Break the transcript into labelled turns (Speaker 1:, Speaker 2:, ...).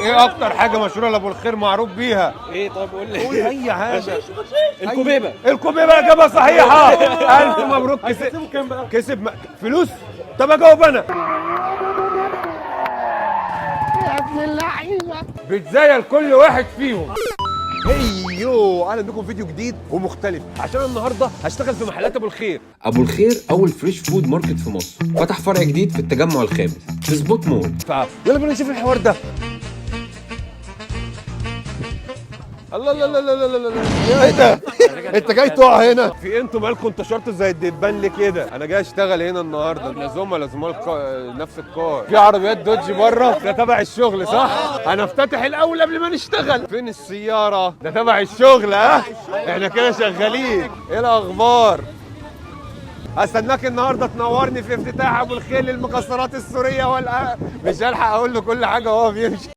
Speaker 1: ايه اكتر حاجه مشهوره لابو الخير معروف بيها؟
Speaker 2: ايه طب قول
Speaker 1: قول
Speaker 2: لي.
Speaker 1: اي حاجه.
Speaker 2: الكوبيبه.
Speaker 1: الكوبيبه اجابه صحيحه. الف مبروك. كسب فلوس. طب اجاوب انا. يا ابن اللعيبه بتزايا لكل واحد فيهم. هيو اهلا بكم في فيديو جديد ومختلف، عشان النهارده هشتغل في محلات ابو الخير.
Speaker 3: ابو الخير اول فريش فود ماركت في مصر، فتح فرع جديد في التجمع الخامس في سبوت مول.
Speaker 1: يلا بينا نشوف الحوار ده. الله لا لا لا لا لا لا، ايه ده؟ انت جاي تقع هنا؟ في انتوا مالكم انتشرتوا زي الدبان ليه كده؟ انا جاي اشتغل هنا النهارده. احنا زملاء نفس الكار. في عربيات دوج بره، ده تبع الشغل صح؟ هنفتتح الاول قبل ما نشتغل. فين السياره؟ ده تبع الشغل. ها؟ احنا كده شغالين. ايه الاخبار؟ هستناك النهارده تنورني في افتتاح ابو الخير للمكسرات السوريه مش هلحق اقول له كل حاجه وهو بيمشي.